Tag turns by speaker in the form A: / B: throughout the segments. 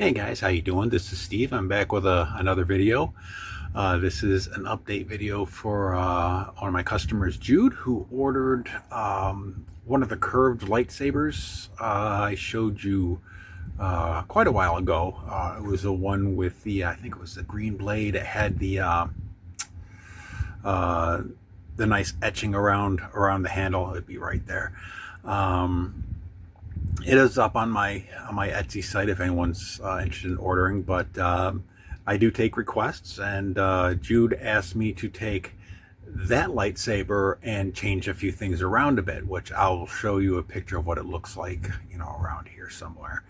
A: Hey guys, how you doing? This is Steve. I'm back with another video. This is an update video for one of my customers, Jude, who ordered one of the curved lightsabers I showed you quite a while ago. It was the one with the, I think it was the green blade. It had uh, the nice etching around the handle. It'd be right there. It is up on my Etsy site if anyone's interested in ordering, but I do take requests, and Jude asked me to take that lightsaber and change a few things around a bit, which I'll show you a picture of what it looks like, around here somewhere.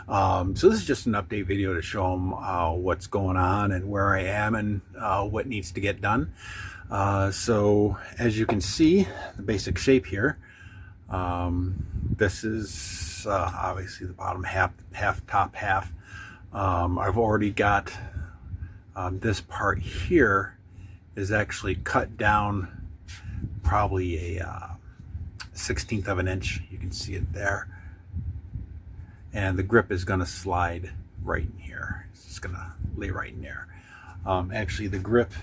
A: So this is just an update video to show them what's going on and where I am and what needs to get done. So as you can see, the basic shape here. This is obviously the bottom half, top half. I've already got this part here is actually cut down probably a 1/16 of an inch. You can see it there. And the grip is going to slide right in here. It's just going to lay right in there. Actually, the grip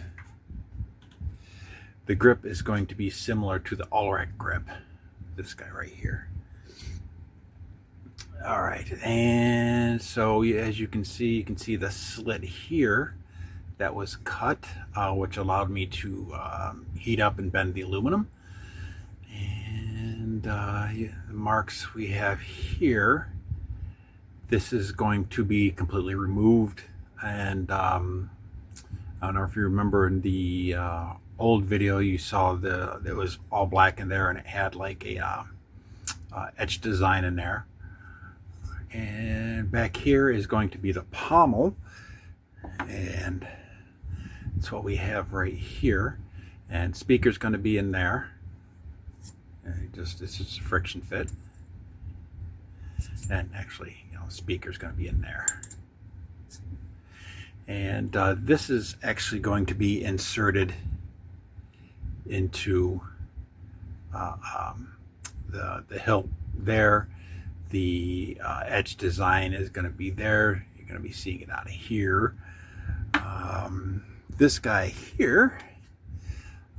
A: is going to be similar to the Allrack grip. This guy right here. All right, and so as you can see the slit here that was cut, which allowed me to heat up and bend the aluminum. And the marks we have here, this is going to be completely removed. And I don't know if you remember in the old video, you saw it was all black in there, and it had like a etched design in there. And back here is going to be the pommel, and that's what we have right here. And speaker's going to be in there. And it's just a friction fit, and actually, speaker's going to be in there. And this is actually going to be inserted into the hilt there. The edge design is going to be there. You're going to be seeing it out of here. This guy here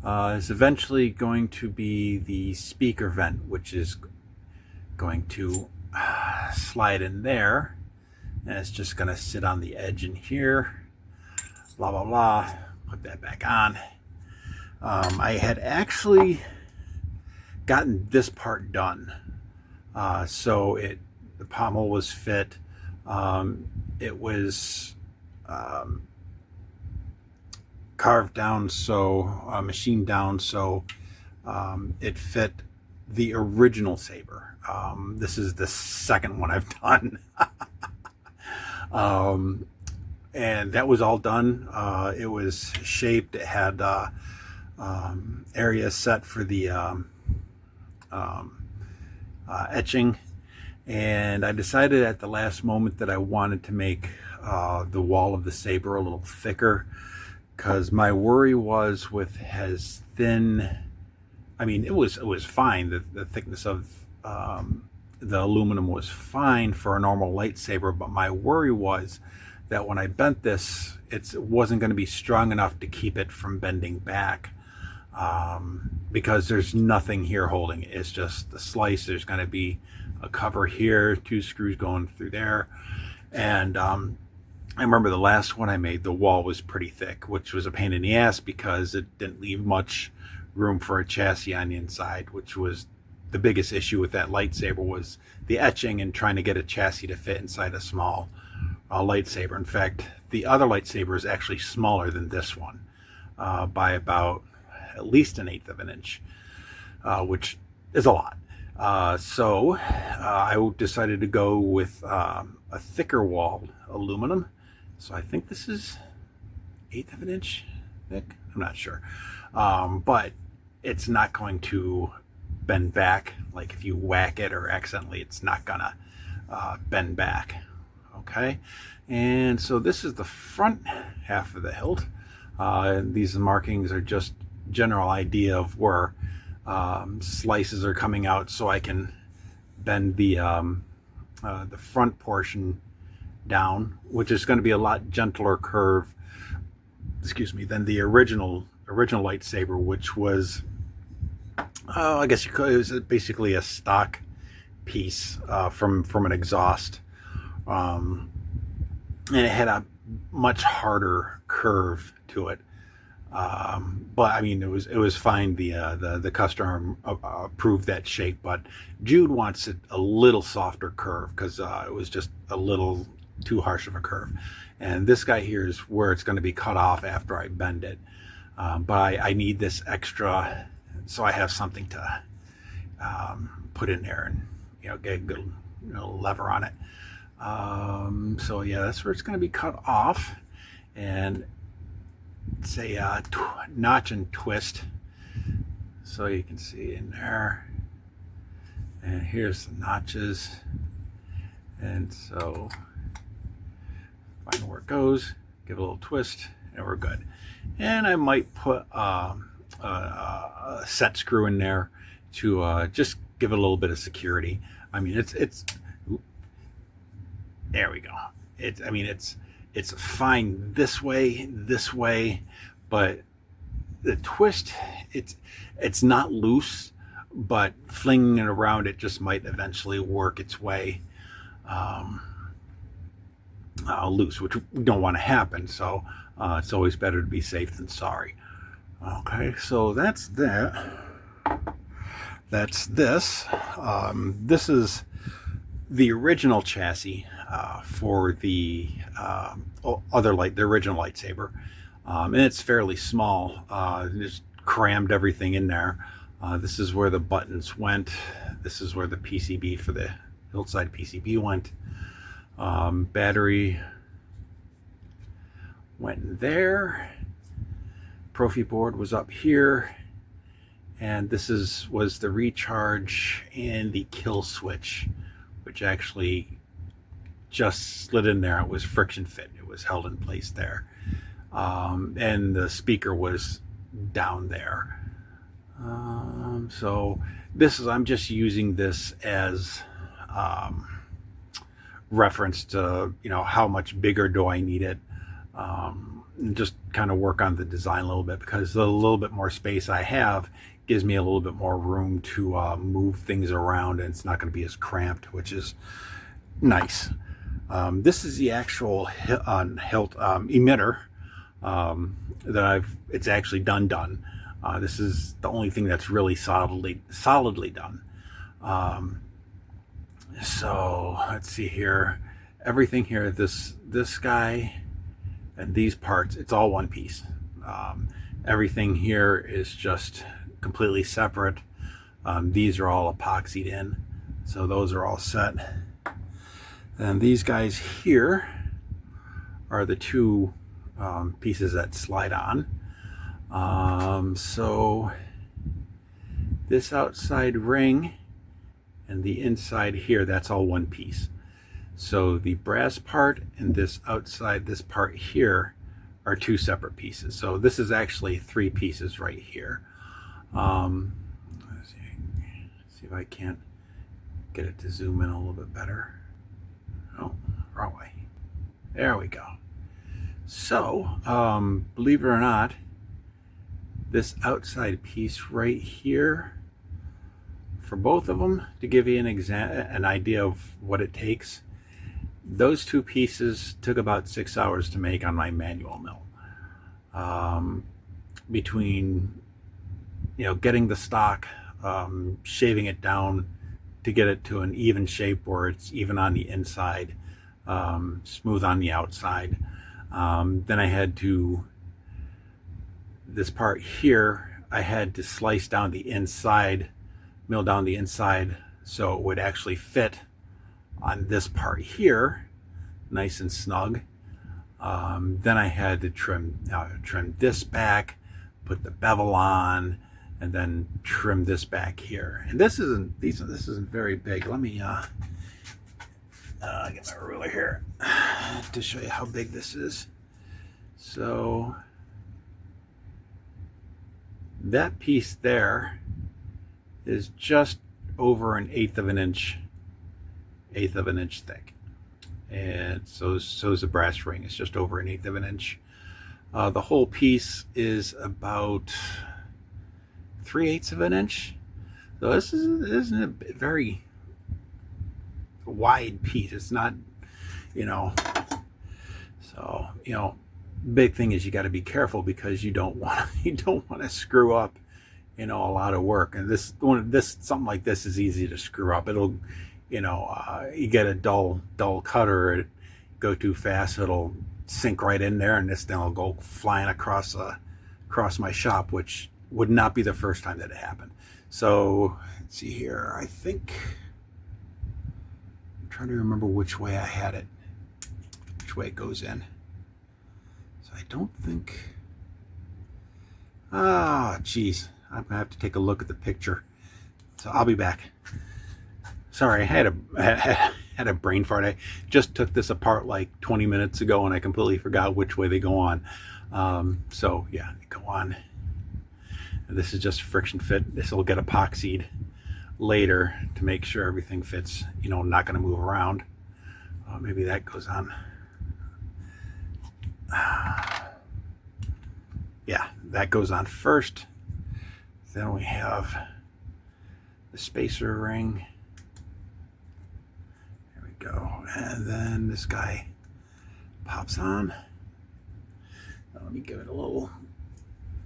A: is eventually going to be the speaker vent, which is going to slide in there, and it's just going to sit on the edge in here. Blah blah blah. Put that back on. I had actually gotten this part done, so the pommel was fit. It was carved down, so machined down, so it fit the original saber. This is the second one I've done. And that was all done. It was shaped. It had area set for the etching, and I decided at the last moment that I wanted to make the wall of the saber a little thicker, because my worry was with as thin, I mean, it was fine. The thickness of the aluminum was fine for a normal lightsaber, but my worry was that when I bent this, it wasn't going to be strong enough to keep it from bending back, because there's nothing here holding it. It's just the slice. There's going to be a cover here, 2 screws going through there. And I remember the last one I made, the wall was pretty thick, which was a pain in the ass because it didn't leave much room for a chassis on the inside, which was the biggest issue with that lightsaber, was the etching and trying to get a chassis to fit inside a small lightsaber. In fact, the other lightsaber is actually smaller than this one by about at least 1/8 of an inch, which is a lot. So I decided to go with a thicker walled aluminum. So I think this is 1/8 of an inch thick. I'm not sure, but it's not going to bend back. Like if you whack it or accidentally, it's not gonna bend back. Okay, and so this is the front half of the hilt. These markings are just general idea of where slices are coming out, so I can bend the front portion down, which is going to be a lot gentler curve, excuse me, than the original lightsaber, which was, oh, I guess you could, it was basically a stock piece from an exhaust, and it had a much harder curve to it. But I mean, it was fine. The customer approved that shape, but Jude wants it a little softer curve because it was just a little too harsh of a curve. And this guy here is where it's going to be cut off after I bend it. But I need this extra, so I have something to put in there and get a good lever on it. So yeah, that's where it's going to be cut off, and it's a notch and twist, so you can see in there, and here's the notches, and so find where it goes, give it a little twist, and we're good. And I might put a set screw in there to just give it a little bit of security. I mean, it's there we go. It's fine this way, but the twist, it's not loose, but flinging it around, it just might eventually work its way loose, which we don't want to happen. So it's always better to be safe than sorry. Okay, so that's that. That's this. This is the original chassis for the the original lightsaber, and it's fairly small. Just crammed everything in there. This is where the buttons went. This is where the PCB for the hillside PCB went. Battery went there. Profi board was up here, and this was the recharge and the kill switch, which actually just slid in there. It was friction fit. It was held in place there. And the speaker was down there. So I'm just using this as reference to, how much bigger do I need it? And just kind of work on the design a little bit, because the little bit more space I have gives me a little bit more room to move things around, and it's not going to be as cramped, which is nice. This is the actual hilt emitter that it's actually done. This is the only thing that's really solidly done. So let's see here. Everything here, this guy and these parts, it's all one piece. Everything here is just completely separate. These are all epoxied in, so those are all set. And these guys here are the two pieces that slide on. So this outside ring and the inside here, that's all one piece. So the brass part and this part here are two separate pieces. So this is actually three pieces right here. Let's see if I can't get it to zoom in a little bit better. Oh, wrong way. There we go. So, believe it or not, this outside piece right here, for both of them, to give you an idea of what it takes, those two pieces took about 6 hours to make on my manual mill. Between getting the stock, shaving it down to get it to an even shape where it's even on the inside, smooth on the outside. Then I had to, this part here, I had to slice down the inside, mill down the inside, so it would actually fit on this part here, nice and snug. Then I had to trim this back, put the bevel on, and then trim this back here. And this isn't very big. Let me get my ruler here to show you how big this is. So that piece there is just over an eighth of an inch thick. and so's the brass ring. It's just over 1/8 of an inch. The whole piece is about 3/8 of an inch. So this isn't a very wide piece. It's not, you know. So big thing is you got to be careful because you don't want to screw up, a lot of work. And something like this is easy to screw up. It'll, you get a dull cutter, it go too fast, it'll sink right in there, and this thing will go flying across my shop, which would not be the first time that it happened. So let's see here. I think I'm trying to remember which way I had it, which way it goes in. So I don't think. Geez, I'm gonna have to take a look at the picture. So I'll be back. Sorry, I had a brain fart. I just took this apart like 20 minutes ago, and I completely forgot which way they go on. So yeah, they go on. And this is just friction fit. This will get epoxied later to make sure everything fits. Not going to move around. Maybe that goes on. Yeah, that goes on first. Then we have the spacer ring. There we go. And then this guy pops on. Now let me give it a little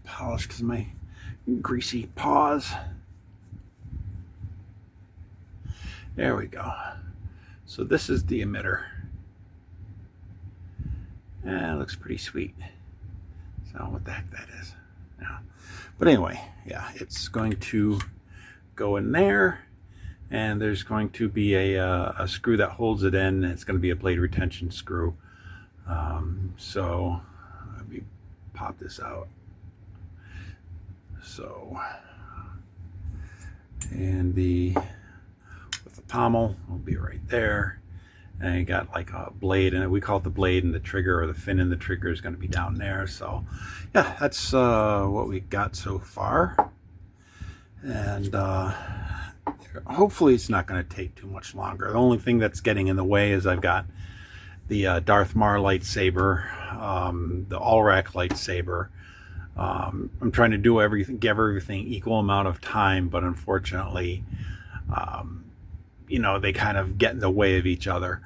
A: polish because my greasy paws. There we go. So this is the emitter. Yeah, it looks pretty sweet. So what the heck that is. Yeah. But anyway, yeah, it's going to go in there, and there's going to be a screw that holds it in. It's going to be a blade retention screw. So let me pop this out. So, and with the pommel will be right there, and you got like a blade, and we call it the blade, and the trigger, or the fin in the trigger, is going to be down there. So yeah, that's what we got so far, and hopefully it's not going to take too much longer. The only thing that's getting in the way is I've got the Darth Maul lightsaber, the Allrack lightsaber. I'm trying to give everything equal amount of time, but unfortunately, they kind of get in the way of each other,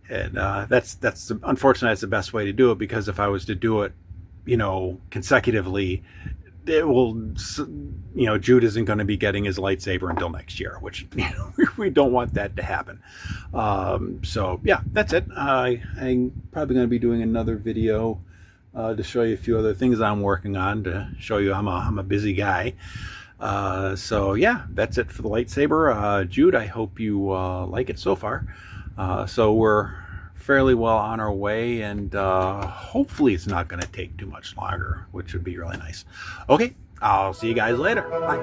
A: and unfortunately that's the best way to do it, because if I was to do it, consecutively, it will, Jude isn't going to be getting his lightsaber until next year, which we don't want that to happen. So yeah, that's it. I'm probably going to be doing another video to show you a few other things I'm working on, to show you I'm a busy guy. So yeah, that's it for the lightsaber. Jude, I hope you like it so far. So we're fairly well on our way, and hopefully it's not going to take too much longer, which would be really nice. Okay, I'll see you guys later. Bye.